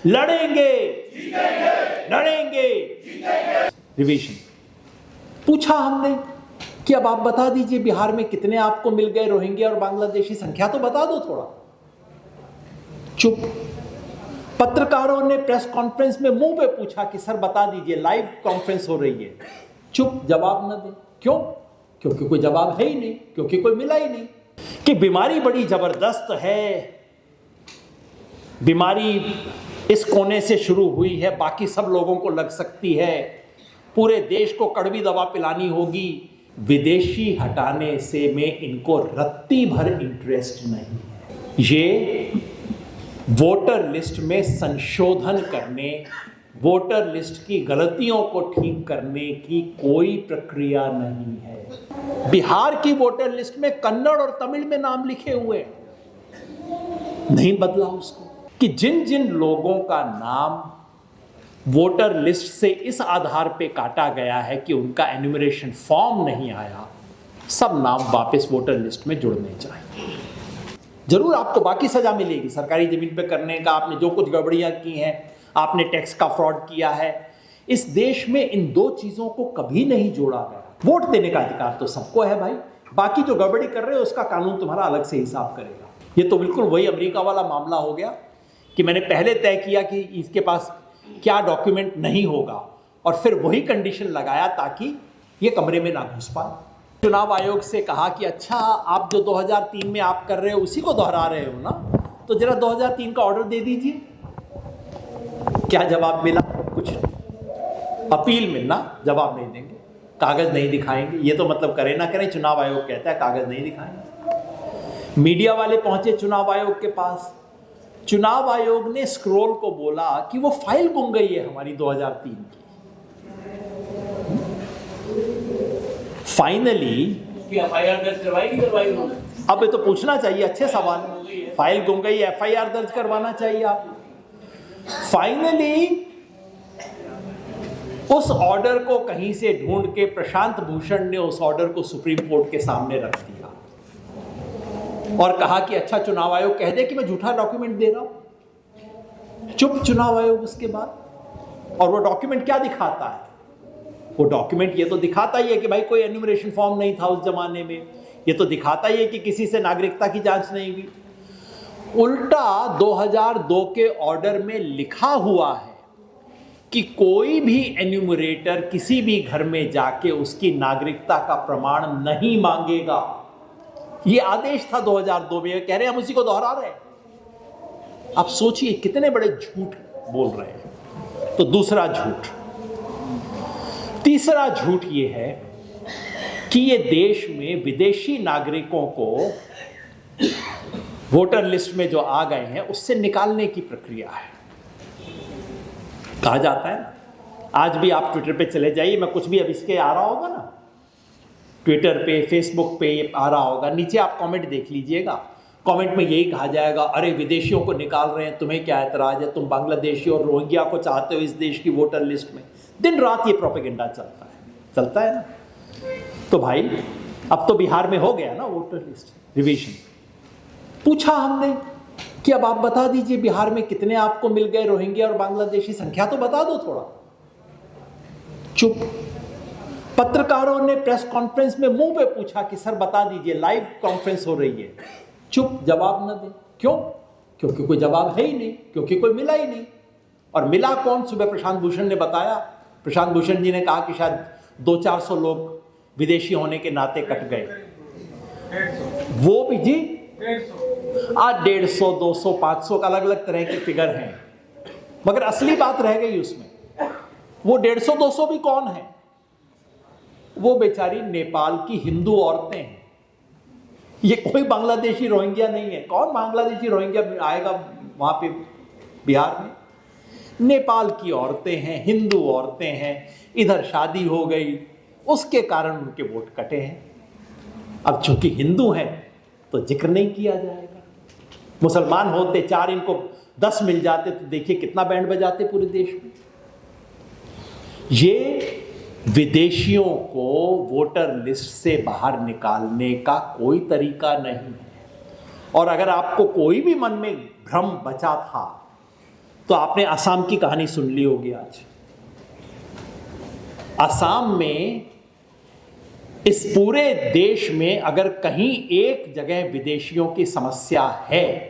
लड़ेंगे, लड़ेंगे। रिवीजन पूछा हमने कि अब आप बता दीजिए बिहार में कितने आपको मिल गए रोहिंग्या और बांग्लादेशी, संख्या तो बता दो थोड़ा। चुप। पत्रकारों ने प्रेस कॉन्फ्रेंस में मुंह पे पूछा कि सर बता दीजिए, लाइव कॉन्फ्रेंस हो रही है। चुप, जवाब न दे। क्यों? क्योंकि कोई जवाब है ही नहीं, क्योंकि कोई मिला ही नहीं। कि बीमारी बड़ी जबरदस्त है, बीमारी इस कोने से शुरू हुई है, बाकी सब लोगों को लग सकती है, पूरे देश को कड़वी दवा पिलानी होगी। विदेशी हटाने से में इनको रत्ती भर इंटरेस्ट नहीं है। ये वोटर लिस्ट में संशोधन करने, वोटर लिस्ट की गलतियों को ठीक करने की कोई प्रक्रिया नहीं है। बिहार की वोटर लिस्ट में कन्नड़ और तमिल में नाम लिखे हुए, नहीं बदला उसको। कि जिन जिन लोगों का नाम वोटर लिस्ट से इस आधार पे काटा गया है कि उनका एन्यूमरेशन फॉर्म नहीं आया, सब नाम वापस वोटर लिस्ट में जुड़ने चाहिए। जरूर आपको बाकी सजा मिलेगी, सरकारी जमीन पे करने का, आपने जो कुछ गड़बड़ियां की हैं, आपने टैक्स का फ्रॉड किया है। इस देश में इन दो चीजों को कभी नहीं जोड़ा गया। वोट देने का अधिकार तो सबको है भाई, बाकी जो गड़बड़ी कर रहे हो उसका कानून तुम्हारा अलग से हिसाब करेगा। ये तो बिल्कुल वही अमेरिका वाला मामला हो गया कि मैंने पहले तय किया कि इसके पास क्या डॉक्यूमेंट नहीं होगा, और फिर वही कंडीशन लगाया ताकि ये कमरे में ना घुस पाए। चुनाव आयोग से कहा कि अच्छा आप जो 2003 में आप कर रहे हो उसी को दोहरा रहे हो ना, तो जरा 2003 का ऑर्डर दे दीजिए। क्या जवाब मिला? कुछ अपील में ना जवाब नहीं देंगे, कागज नहीं दिखाएंगे। ये तो मतलब करें ना करें, चुनाव आयोग कहता है कागज नहीं दिखाएंगे। मीडिया वाले पहुंचे चुनाव आयोग के पास, चुनाव आयोग ने स्क्रोल को बोला कि वो फाइल गुम गई है हमारी 2003 की। फाइनली एफआईआर दर्ज करवाई। अब ये तो पूछना चाहिए, अच्छे सवाल। फाइल गुम गई, एफआईआर दर्ज करवाना चाहिए आप। फाइनली उस ऑर्डर को कहीं से ढूंढ के प्रशांत भूषण ने उस ऑर्डर को सुप्रीम कोर्ट के सामने रख दिया और कहा कि अच्छा चुनाव आयोग कह दे कि मैं झूठा डॉक्यूमेंट दे रहा हूं। चुप चुनाव आयोग उसके बाद। और वो डॉक्यूमेंट क्या दिखाता है? वो डॉक्यूमेंट ये तो दिखाता ही है कि भाई कोई एन्यूमरेशन फॉर्म नहीं था उस जमाने में, ये तो दिखाता ही है कि किसी से नागरिकता की जांच नहीं हुई। उल्टा 2002 के ऑर्डर में लिखा हुआ है कि कोई भी एन्यूमरेटर किसी भी घर में जाके उसकी नागरिकता का प्रमाण नहीं मांगेगा। ये आदेश था 2002 में, कह रहे हैं हम उसी को दोहरा रहे हैं। आप सोचिए कितने बड़े झूठ बोल रहे हैं। तो दूसरा झूठ। तीसरा झूठ ये है कि ये देश में विदेशी नागरिकों को वोटर लिस्ट में जो आ गए हैं उससे निकालने की प्रक्रिया है। कहा जाता है ना, आज भी आप ट्विटर पे चले जाइए, मैं कुछ भी अब इसके आ रहा होगा ना, ट्विटर पे फेसबुक पे आ रहा होगा, नीचे आप कमेंट देख लीजिएगा। कमेंट में यही कहा जाएगा, अरे विदेशियों को निकाल रहे हैं, तुम्हें क्या एतराज है, तुम बांग्लादेशी और रोहिंग्या को चाहते हो इस देश की वोटर लिस्ट में। दिन रात ये प्रोपेगेंडा चलता है ना। तो भाई अब तो बिहार में हो गया ना वोटर लिस्ट रिवीजन। पूछा हमने कि अब आप बता दीजिए बिहार में कितने आपको मिल गए रोहिंग्या और बांग्लादेशी, संख्या तो बता दो थोड़ा। चुप। पत्रकारों ने प्रेस कॉन्फ्रेंस में मुंह पे पूछा कि सर बता दीजिए, लाइव कॉन्फ्रेंस हो रही है। चुप, जवाब न दे। क्यों? क्योंकि कोई जवाब है ही नहीं, क्योंकि कोई मिला ही नहीं। और मिला कौन? सुबह प्रशांत भूषण ने बताया। प्रशांत भूषण जी ने कहा कि शायद 200-400 लोग विदेशी होने के नाते कट गए। वो भी जी 150, 200, 500 का अलग अलग तरह के फिगर हैं, मगर असली बात रह गई उसमें। वो 150-200 भी कौन है? वो बेचारी नेपाल की हिंदू औरतें हैं। ये कोई बांग्लादेशी रोहिंग्या नहीं है। कौन बांग्लादेशी रोहिंग्या आएगा वहां पे बिहार में? नेपाल की औरतें हैं, हिंदू औरतें हैं, इधर शादी हो गई, उसके कारण उनके वोट कटे हैं। अब चूंकि हिंदू हैं तो जिक्र नहीं किया जाएगा। मुसलमान होते 4, इनको 10 मिल जाते तो देखिए कितना बैंड बजाते पूरे देश में। ये विदेशियों को वोटर लिस्ट से बाहर निकालने का कोई तरीका नहीं है। और अगर आपको कोई भी मन में भ्रम बचा था तो आपने असम की कहानी सुन ली होगी आज। असम में, इस पूरे देश में अगर कहीं एक जगह विदेशियों की समस्या है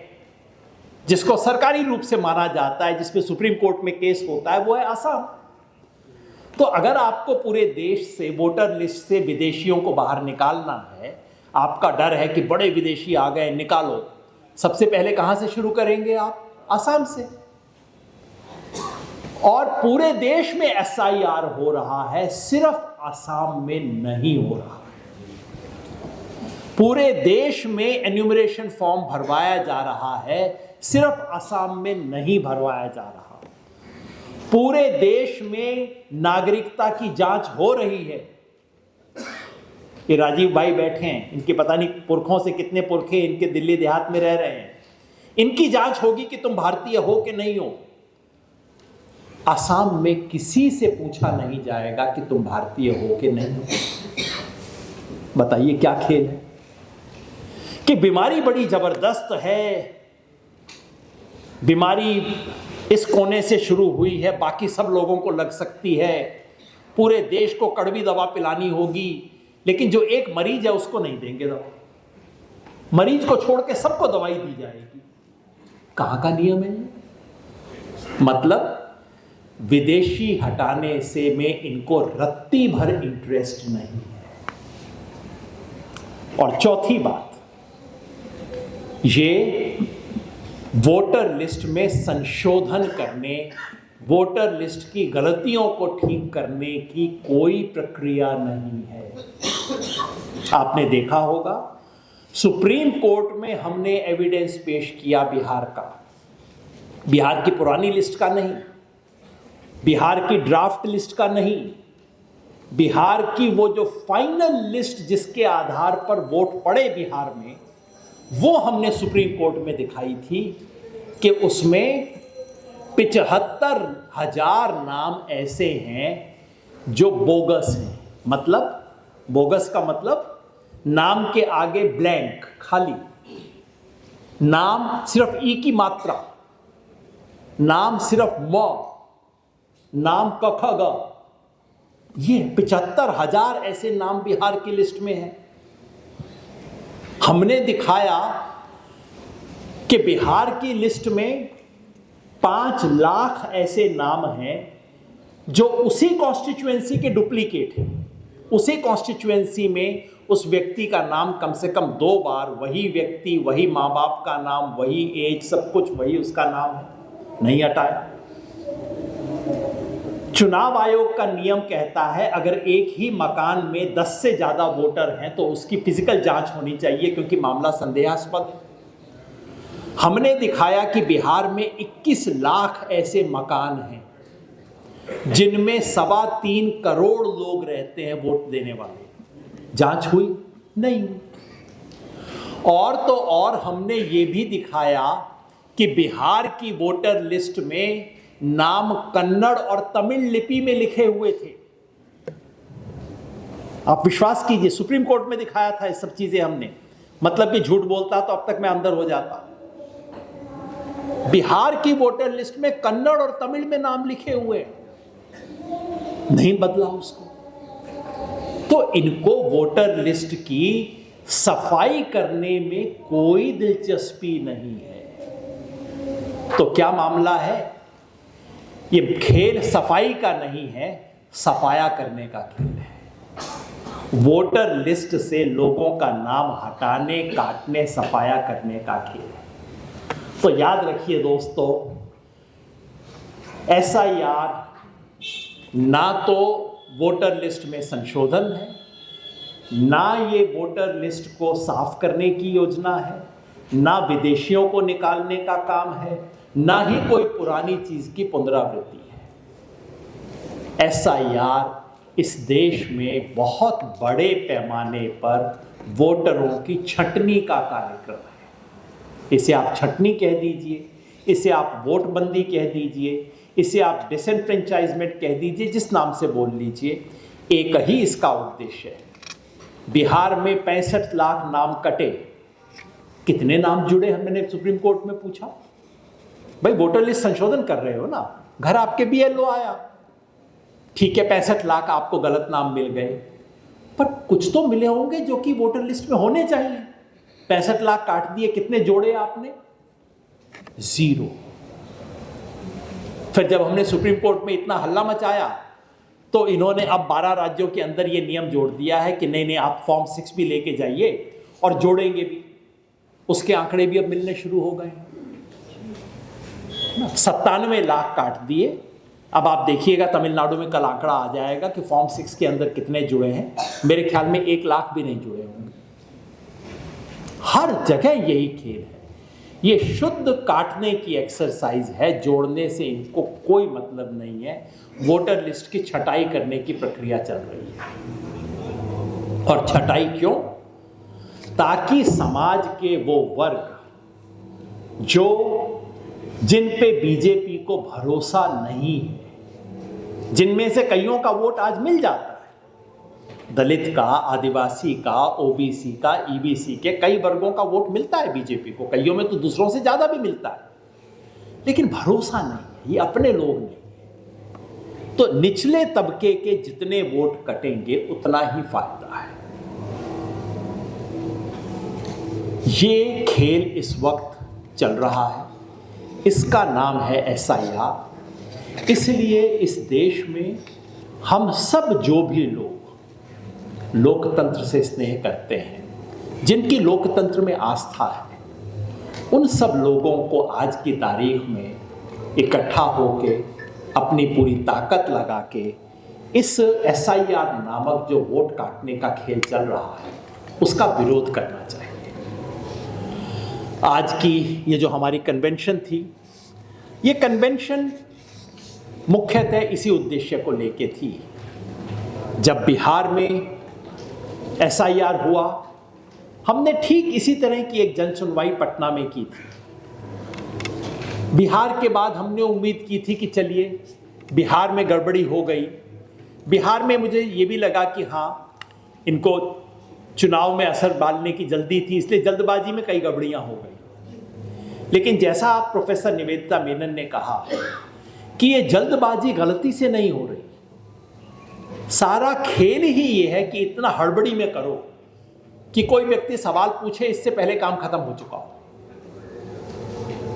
जिसको सरकारी रूप से माना जाता है, जिसमें सुप्रीम कोर्ट में केस होता है, वो है असम। तो अगर आपको पूरे देश से, वोटर लिस्ट से विदेशियों को बाहर निकालना है, आपका डर है कि बड़े विदेशी आ गए निकालो, सबसे पहले कहां से शुरू करेंगे आप? असम से। और पूरे देश में एसआईआर हो रहा है, सिर्फ असम में नहीं हो रहा। पूरे देश में एन्यूमरेशन फॉर्म भरवाया जा रहा है, सिर्फ असम में नहीं भरवाया जा रहा। पूरे देश में नागरिकता की जांच हो रही है। ये राजीव भाई बैठे हैं, इनके पता नहीं पुरखों से कितने पुरखे इनके दिल्ली देहात में रह रहे हैं, इनकी जांच होगी कि तुम भारतीय हो कि नहीं हो। असम में किसी से पूछा नहीं जाएगा कि तुम भारतीय हो कि नहीं हो। बताइए क्या खेल है कि बीमारी बड़ी जबरदस्त है, बीमारी इस कोने से शुरू हुई है, बाकी सब लोगों को लग सकती है, पूरे देश को कड़वी दवा पिलानी होगी, लेकिन जो एक मरीज है उसको नहीं देंगे दवा। मरीज को छोड़ के सबको दवाई दी जाएगी। कहां का नियम है? मतलब विदेशी हटाने से में इनको रत्ती भर इंटरेस्ट नहीं है। और चौथी बात, ये वोटर लिस्ट में संशोधन करने, वोटर लिस्ट की गलतियों को ठीक करने की कोई प्रक्रिया नहीं है। आपने देखा होगा, सुप्रीम कोर्ट में हमने एविडेंस पेश किया बिहार का, बिहार की पुरानी लिस्ट का नहीं, बिहार की ड्राफ्ट लिस्ट का नहीं, बिहार की वो जो फाइनल लिस्ट जिसके आधार पर वोट पड़े बिहार में, वो हमने सुप्रीम कोर्ट में दिखाई थी कि उसमें 75,000 नाम ऐसे हैं जो बोगस हैं। मतलब बोगस का मतलब नाम के आगे ब्लैंक, खाली नाम, सिर्फ ई की मात्रा, नाम सिर्फ म, नाम क ख ग। ये 75,000 ऐसे नाम बिहार की लिस्ट में हैं। हमने दिखाया कि बिहार की लिस्ट में 5 लाख ऐसे नाम हैं जो उसी कॉन्स्टिट्यूएंसी के डुप्लीकेट हैं। उसी कॉन्स्टिट्यूएंसी में उस व्यक्ति का नाम कम से कम 2 बार, वही व्यक्ति, वही माँ बाप का नाम, वही एज, सब कुछ वही उसका नाम है, नहीं हटाया। चुनाव आयोग का नियम कहता है अगर एक ही मकान में 10 से ज्यादा वोटर हैं तो उसकी फिजिकल जांच होनी चाहिए, क्योंकि मामला संदेहास्पद है। हमने दिखाया कि बिहार में 21 लाख ऐसे मकान हैं जिनमें 3.25 करोड़ लोग रहते हैं वोट देने वाले। जांच हुई? नहीं हुई। और तो और हमने ये भी दिखाया कि बिहार की वोटर लिस्ट में नाम कन्नड़ और तमिल लिपि में लिखे हुए थे। आप विश्वास कीजिए, सुप्रीम कोर्ट में दिखाया था ये सब चीजें हमने। मतलब कि झूठ बोलता तो अब तक मैं अंदर हो जाता। बिहार की वोटर लिस्ट में कन्नड़ और तमिल में नाम लिखे हुए, नहीं बदला उसको। तो इनको वोटर लिस्ट की सफाई करने में कोई दिलचस्पी नहीं है। तो क्या मामला है? ये खेल सफाई का नहीं है, सफाया करने का खेल है। वोटर लिस्ट से लोगों का नाम हटाने, काटने, सफाया करने का खेल है। तो याद रखिए दोस्तों, एसआईआर ना तो वोटर लिस्ट में संशोधन है, ना ये वोटर लिस्ट को साफ करने की योजना है, ना विदेशियों को निकालने का काम है, ना ही कोई पुरानी चीज की पुनरावृत्ति है। एसआईआर इस देश में बहुत बड़े पैमाने पर वोटरों की छंटनी का कार्यक्रम है। इसे आप छंटनी कह दीजिए, इसे आप वोटबंदी कह दीजिए, इसे आप डिसएनफ्रेंचाइजमेंट कह दीजिए, जिस नाम से बोल लीजिए, एक ही इसका उद्देश्य है। बिहार में 65 लाख नाम कटे, कितने नाम जुड़े? हमने सुप्रीम कोर्ट में पूछा। भाई वोटर लिस्ट संशोधन कर रहे हो ना, घर आपके BLO आया, ठीक है 65 लाख आपको गलत नाम मिल गए, पर कुछ तो मिले होंगे जो कि वोटर लिस्ट में होने चाहिए। 65 लाख काट दिए, कितने जोड़े आपने? 0। फिर जब हमने सुप्रीम कोर्ट में इतना हल्ला मचाया तो इन्होंने अब 12 राज्यों के अंदर ये नियम जोड़ दिया है कि नहीं आप फॉर्म 6 भी लेके जाइए और जोड़ेंगे भी। उसके आंकड़े भी अब मिलने शुरू हो गए। 97 लाख काट दिए। अब आप देखिएगा तमिलनाडु में कल आंकड़ा आ जाएगा कि फॉर्म 6 के अंदर कितने जुड़े हैं। मेरे ख्याल में 1 लाख भी नहीं जुड़े होंगे। हर जगह यही खेल है। ये शुद्ध काटने की एक्सरसाइज है, जोड़ने से इनको कोई मतलब नहीं है। वोटर लिस्ट की छटाई करने की प्रक्रिया चल रही है। और छटाई क्यों? ताकि समाज के वो वर्ग जो जिन पे बीजेपी को भरोसा नहीं है, जिनमें से कईयों का वोट आज मिल जाता है, दलित का, आदिवासी का, ओबीसी का, ईबीसी के कई वर्गों का वोट मिलता है बीजेपी को, कईयों में तो दूसरों से ज्यादा भी मिलता है, लेकिन भरोसा नहीं है, ये अपने लोग नहीं। तो निचले तबके के जितने वोट कटेंगे उतना ही फायदा है। ये खेल इस वक्त चल रहा है, इसका नाम है SIR। इसलिए इस देश में हम सब जो भी लोग लोकतंत्र से स्नेह करते हैं, जिनकी लोकतंत्र में आस्था है, उन सब लोगों को आज की तारीख में इकट्ठा होके अपनी पूरी ताकत लगा के इस SIR नामक जो वोट काटने का खेल चल रहा है उसका विरोध करना चाहिए। आज की ये जो हमारी कन्वेंशन थी, ये कन्वेंशन मुख्यतः इसी उद्देश्य को लेके थी। जब बिहार में SIR हुआ, हमने ठीक इसी तरह की एक जन सुनवाई पटना में की थी। बिहार के बाद हमने उम्मीद की थी कि चलिए बिहार में गड़बड़ी हो गई। बिहार में मुझे ये भी लगा कि हाँ, इनको चुनाव में असर डालने की जल्दी थी, इसलिए जल्दबाजी में कई गड़बड़ियां हो गई। लेकिन जैसा आप प्रोफेसर निवेदिता मेनन ने कहा कि ये जल्दबाजी गलती से नहीं हो रही, सारा खेल ही ये है कि इतना हड़बड़ी में करो कि कोई व्यक्ति सवाल पूछे इससे पहले काम खत्म हो चुका हो।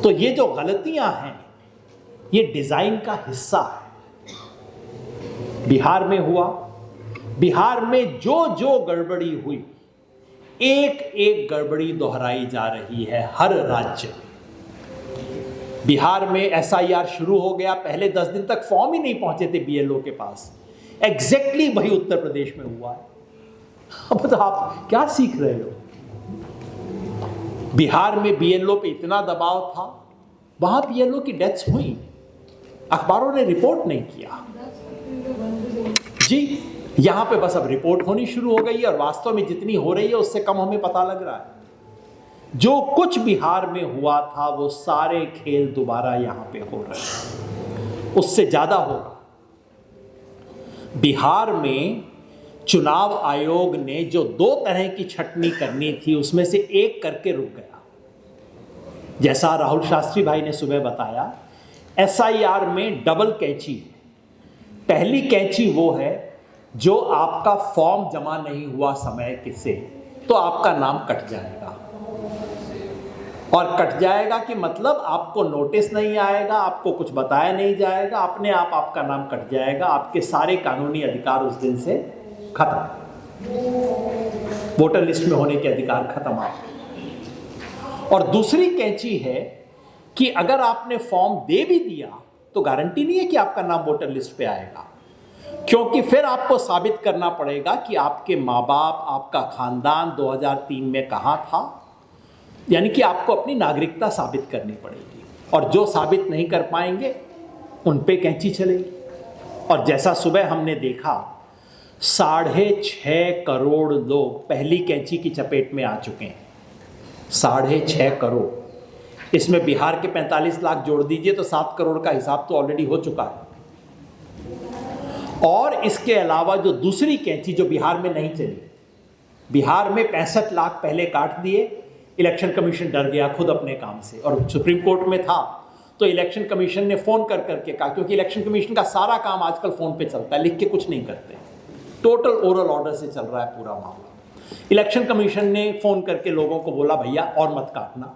तो ये जो गलतियां हैं ये डिजाइन का हिस्सा है। बिहार में हुआ, बिहार में जो जो गड़बड़ी हुई, एक एक गड़बड़ी दोहराई जा रही है हर राज्य में। बिहार में SIR शुरू हो गया, पहले 10 दिन तक फॉर्म ही नहीं पहुंचे थे BLO के पास। एग्जैक्टली वही उत्तर प्रदेश में हुआ है। अब तो आप क्या सीख रहे हो? बिहार में BLO पे इतना दबाव था, वहां BLO की डेथ्स हुई, अखबारों ने रिपोर्ट नहीं किया जी। यहां पे बस अब रिपोर्ट होनी शुरू हो गई है और वास्तव में जितनी हो रही है उससे कम हमें पता लग रहा है। जो कुछ बिहार में हुआ था वो सारे खेल दोबारा यहां पे हो रहे हैं, उससे ज्यादा होगा। बिहार में चुनाव आयोग ने जो 2 तरह की छटनी करनी थी उसमें से एक करके रुक गया। जैसा राहुल शास्त्री भाई ने सुबह बताया, SIR में डबल कैंची है। पहली कैंची वो है जो आपका फॉर्म जमा नहीं हुआ समय से, तो आपका नाम कट जाएगा। और कट जाएगा कि मतलब आपको नोटिस नहीं आएगा, आपको कुछ बताया नहीं जाएगा, अपने आप आपका नाम कट जाएगा, आपके सारे कानूनी अधिकार उस दिन से खत्म, वोटर लिस्ट में होने के अधिकार खत्म आपके। और दूसरी कैंची है कि अगर आपने फॉर्म दे भी दिया तो गारंटी नहीं है कि आपका नाम वोटर लिस्ट पे आएगा, क्योंकि फिर आपको साबित करना पड़ेगा कि आपके माँ बाप, आपका खानदान 2003 में कहाँ था, यानी कि आपको अपनी नागरिकता साबित करनी पड़ेगी। और जो साबित नहीं कर पाएंगे उन पे कैंची चलेगी। और जैसा सुबह हमने देखा, 6.5 करोड़ लोग पहली कैंची की चपेट में आ चुके हैं। 6.5 करोड़, इसमें बिहार के 45 लाख जोड़ दीजिए तो 7 करोड़ का हिसाब तो ऑलरेडी हो चुका है। और इसके अलावा जो दूसरी कैंची जो बिहार में नहीं चली, बिहार में 65 लाख पहले काट दिए, इलेक्शन कमीशन डर गया खुद अपने काम से और सुप्रीम कोर्ट में था तो इलेक्शन कमीशन ने फ़ोन कर करके कहा, क्योंकि इलेक्शन कमीशन का सारा काम आजकल फ़ोन पे चलता है, लिख के कुछ नहीं करते, टोटल ओरल ऑर्डर से चल रहा है पूरा मामला। इलेक्शन कमीशन ने फ़ोन करके लोगों को बोला भैया और मत काटना,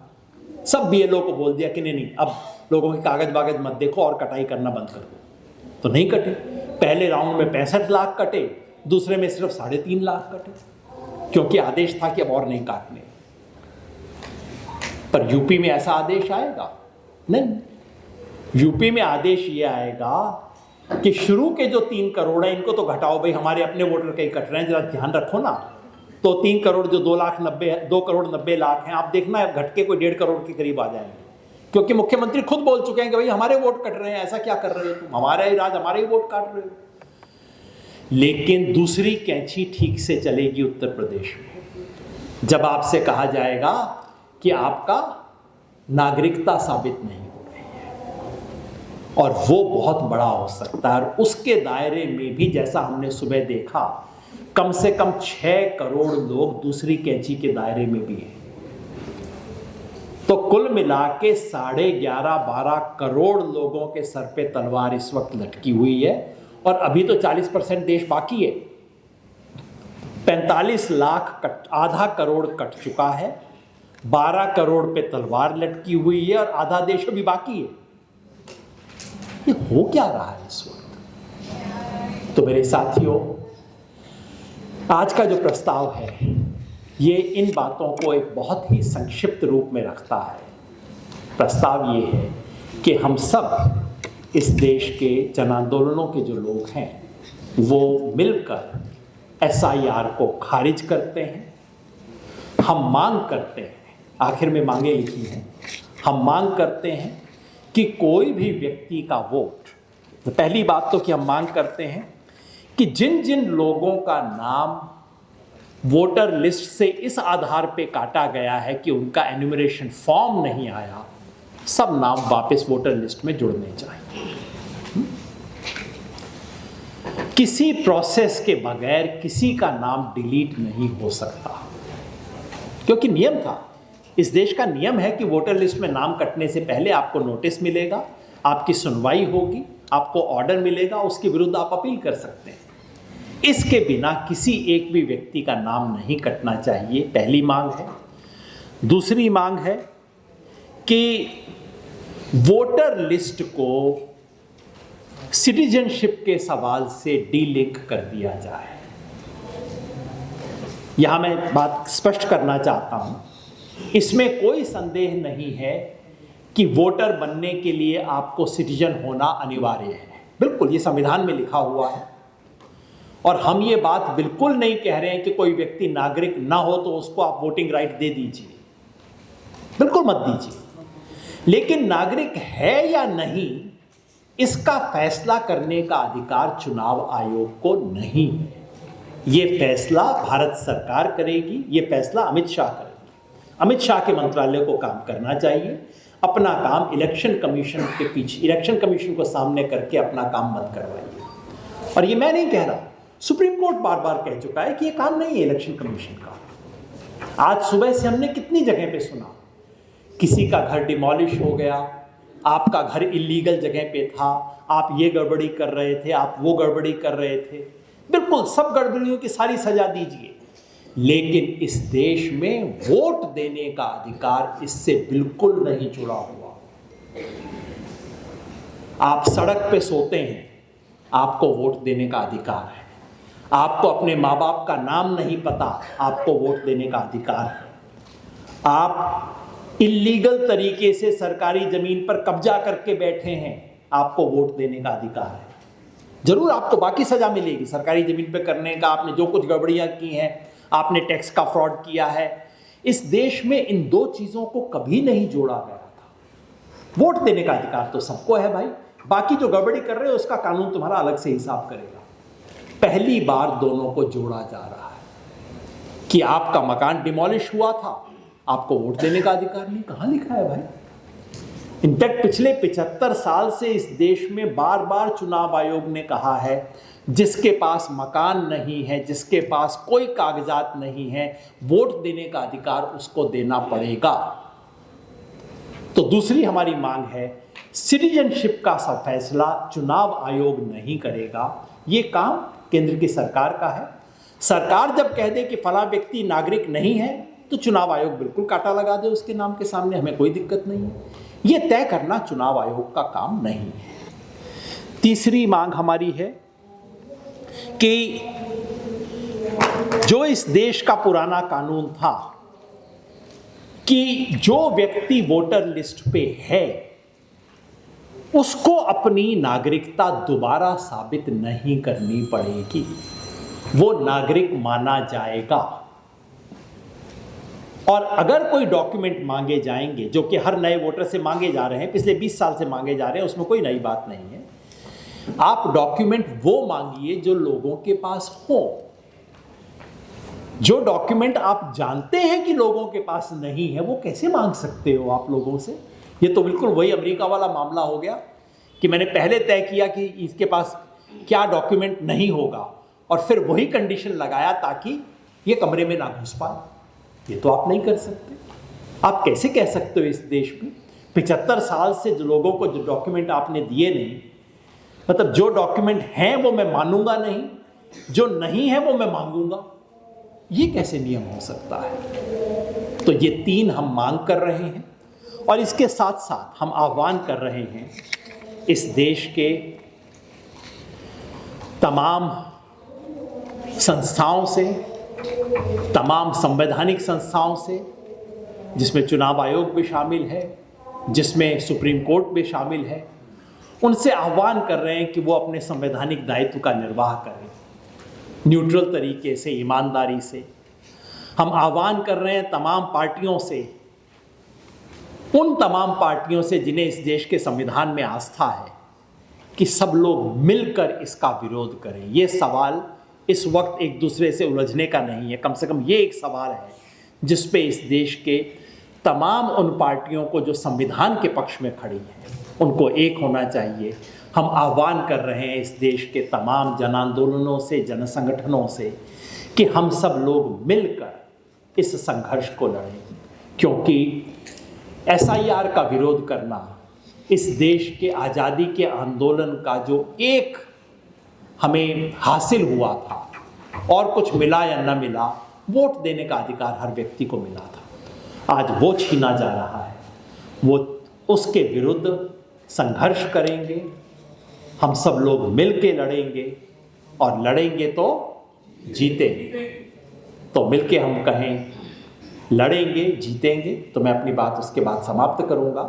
सब बीएलओ को बोल दिया कि नहीं अब लोगों के कागज वागज मत देखो और कटाई करना बंद कर दो। तो नहीं कटे, पहले राउंड में 65 लाख कटे, दूसरे में सिर्फ 3.5 लाख कटे, क्योंकि आदेश था कि अब और नहीं काटने। पर यूपी में ऐसा आदेश आएगा नहीं, यूपी में आदेश ये आएगा कि शुरू के जो 3 करोड़ है इनको तो घटाओ भाई, हमारे अपने वोटर कहीं कट रहे हैं, जरा ध्यान रखो ना। तो 3 करोड़ जो 2 करोड़ 90 लाख हैं, आप देखना है घट के कोई 1.5 करोड़ के करीब आ जाएंगे, क्योंकि मुख्यमंत्री खुद बोल चुके हैं कि भाई हमारे वोट कट रहे हैं, ऐसा क्या कर रहे हो तुम, हमारा ही राज, हमारे ही वोट काट रहे हो। लेकिन दूसरी कैंची ठीक से चलेगी उत्तर प्रदेश में, जब आपसे कहा जाएगा कि आपका नागरिकता साबित नहीं हो रही है, और वो बहुत बड़ा हो सकता है। और उसके दायरे में भी जैसा हमने सुबह देखा, कम से कम 6 करोड़ लोग दूसरी कैंची के दायरे में भी हैं। तो कुल मिला के 11.5-12 करोड़ लोगों के सर पे तलवार इस वक्त लटकी हुई है, और अभी तो 40% देश बाकी है। 45 लाख आधा करोड़ कट चुका है, 12 करोड़ पे तलवार लटकी हुई है, और आधा देश अभी बाकी है। ये हो क्या रहा है इस वक्त? तो मेरे साथियों, आज का जो प्रस्ताव है ये इन बातों को एक बहुत ही संक्षिप्त रूप में रखता है। प्रस्ताव ये है कि हम सब इस देश के जन आंदोलनों के जो लोग हैं वो मिलकर SIR को खारिज करते हैं। हम मांग करते हैं, आखिर में मांगे लिखी हैं, हम मांग करते हैं कि कोई भी व्यक्ति का वोट, तो पहली बात तो कि हम मांग करते हैं कि जिन जिन लोगों का नाम वोटर लिस्ट से इस आधार पे काटा गया है कि उनका एन्यूमरेशन फॉर्म नहीं आया, सब नाम वापस वोटर लिस्ट में जुड़ने चाहिए। किसी प्रोसेस के बगैर किसी का नाम डिलीट नहीं हो सकता, क्योंकि नियम था, इस देश का नियम है कि वोटर लिस्ट में नाम कटने से पहले आपको नोटिस मिलेगा, आपकी सुनवाई होगी, आपको ऑर्डर मिलेगा, उसके विरुद्ध आप अपील कर सकते हैं। इसके बिना किसी एक भी व्यक्ति का नाम नहीं कटना चाहिए, पहली मांग है। दूसरी मांग है कि वोटर लिस्ट को सिटीजनशिप के सवाल से डीलिंक कर दिया जाए। यहां मैं बात स्पष्ट करना चाहता हूं, इसमें कोई संदेह नहीं है कि वोटर बनने के लिए आपको सिटीजन होना अनिवार्य है, बिल्कुल ये संविधान में लिखा हुआ है। और हम ये बात बिल्कुल नहीं कह रहे हैं कि कोई व्यक्ति नागरिक ना हो तो उसको आप वोटिंग राइट दे दीजिए, बिल्कुल मत दीजिए। लेकिन नागरिक है या नहीं, इसका फैसला करने का अधिकार चुनाव आयोग को नहीं है। ये फैसला भारत सरकार करेगी, ये फैसला अमित शाह करेगी। अमित शाह के मंत्रालय को काम करना चाहिए, अपना काम इलेक्शन कमीशन के पीछे, इलेक्शन कमीशन को सामने करके अपना काम मत करवाइए। और ये मैं नहीं कह रहा, सुप्रीम कोर्ट बार बार कह चुका है कि ये काम नहीं है इलेक्शन कमीशन का। आज सुबह से हमने कितनी जगह पे सुना, किसी का घर डिमोलिश हो गया, आपका घर इलीगल जगह पे था, आप ये गड़बड़ी कर रहे थे, आप वो गड़बड़ी कर रहे थे। बिल्कुल सब गड़बड़ियों की सारी सजा दीजिए, लेकिन इस देश में वोट देने का अधिकार इससे बिल्कुल नहीं जुड़ा हुआ। आप सड़क पे सोते हैं, आपको वोट देने का अधिकार है। आपको अपने माँ बाप का नाम नहीं पता, आपको वोट देने का अधिकार है। आप इल्लीगल तरीके से सरकारी जमीन पर कब्जा करके बैठे हैं, आपको वोट देने का अधिकार है। जरूर आपको बाकी सजा मिलेगी सरकारी जमीन पर करने का, आपने जो कुछ गड़बड़ियां की हैं, आपने टैक्स का फ्रॉड किया है। इस देश में इन दो चीजों को कभी नहीं जोड़ा गया था। वोट देने का अधिकार तो सबको है भाई, बाकी जो गड़बड़ी कर रहे हो उसका कानून तुम्हारा अलग से हिसाब करेगा। पहली बार दोनों को जोड़ा जा रहा है कि आपका मकान डिमोलिश हुआ था, आपको वोट देने का अधिकार नहीं। कहां लिखा है भाई? इनफैक्ट पिछले 75 साल से इस देश में बार बार चुनाव आयोग ने कहा है, जिसके पास मकान नहीं है, जिसके पास कोई कागजात नहीं है, वोट देने का अधिकार उसको देना पड़ेगा। तो दूसरी हमारी मांग है, सिटीजनशिप का सब फैसला चुनाव आयोग नहीं करेगा, ये काम केंद्र की सरकार का है। सरकार जब कह दे कि फला व्यक्ति नागरिक नहीं है तो चुनाव आयोग बिल्कुल कांटा लगा दे उसके नाम के सामने, हमें कोई दिक्कत नहीं है। ये तय करना चुनाव आयोग का काम नहीं है। तीसरी मांग हमारी है कि जो इस देश का पुराना कानून था कि जो व्यक्ति वोटर लिस्ट पे है उसको अपनी नागरिकता दोबारा साबित नहीं करनी पड़ेगी, वो नागरिक माना जाएगा। और अगर कोई डॉक्यूमेंट मांगे जाएंगे, जो कि हर नए वोटर से मांगे जा रहे हैं, पिछले 20 साल से मांगे जा रहे हैं, उसमें कोई नई बात नहीं है। आप डॉक्यूमेंट वो मांगिए जो लोगों के पास हो। जो डॉक्यूमेंट आप जानते हैं कि लोगों के पास नहीं है, वो कैसे मांग सकते हो आप लोगों से? ये तो बिल्कुल वही अमेरिका वाला मामला हो गया कि मैंने पहले तय किया कि इसके पास क्या डॉक्यूमेंट नहीं होगा और फिर वही कंडीशन लगाया ताकि ये कमरे में ना घुस पाए। ये तो आप नहीं कर सकते। आप कैसे कह सकते हो इस देश में 75 साल से जो लोगों को जो डॉक्यूमेंट आपने दिए नहीं, मतलब जो डॉक्यूमेंट हैं वो मैं मानूंगा नहीं, जो नहीं है वो मैं मांगूंगा, ये कैसे नियम हो सकता है? तो ये 3 हम मांग कर रहे हैं और इसके साथ साथ हम आह्वान कर रहे हैं इस देश के तमाम संस्थाओं से, तमाम संवैधानिक संस्थाओं से, जिसमें चुनाव आयोग भी शामिल है, जिसमें सुप्रीम कोर्ट भी शामिल है, उनसे आह्वान कर रहे हैं कि वो अपने संवैधानिक दायित्व का निर्वाह करें न्यूट्रल तरीके से, ईमानदारी से। हम आह्वान कर रहे हैं तमाम पार्टियों से, उन तमाम पार्टियों से जिन्हें इस देश के संविधान में आस्था है, कि सब लोग मिलकर इसका विरोध करें। ये सवाल इस वक्त एक दूसरे से उलझने का नहीं है, कम से कम ये एक सवाल है जिस पे इस देश के तमाम उन पार्टियों को जो संविधान के पक्ष में खड़ी हैं, उनको एक होना चाहिए। हम आह्वान कर रहे हैं इस देश के तमाम जन आंदोलनों से, जन संगठनों से, कि हम सब लोग मिलकर इस संघर्ष को लड़ें, क्योंकि SIR का विरोध करना इस देश के आज़ादी के आंदोलन का जो एक हमें हासिल हुआ था, और कुछ मिला या न मिला, वोट देने का अधिकार हर व्यक्ति को मिला था, आज वो छीना जा रहा है। वो उसके विरुद्ध संघर्ष करेंगे, हम सब लोग मिलके लड़ेंगे, और लड़ेंगे तो जीतेंगे। तो मिलके हम कहें लड़ेंगे जीतेंगे, तो मैं अपनी बात उसके बाद समाप्त करूंगा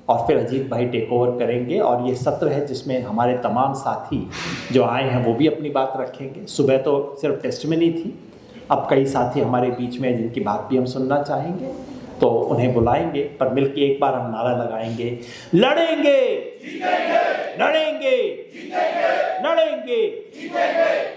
और फिर अजीत भाई टेक ओवर करेंगे। और ये सत्र है जिसमें हमारे तमाम साथी जो आए हैं वो भी अपनी बात रखेंगे। सुबह तो सिर्फ टेस्टमनी थी, अब कई साथी हमारे बीच में जिनकी बात भी हम सुनना चाहेंगे, तो उन्हें बुलाएंगे, पर मिलके एक बार हम नारा लगाएंगे, लड़ेंगे जीतेंगे, लड़ेंगे जीतेंगे, लड़ेंगे जीतेंगे।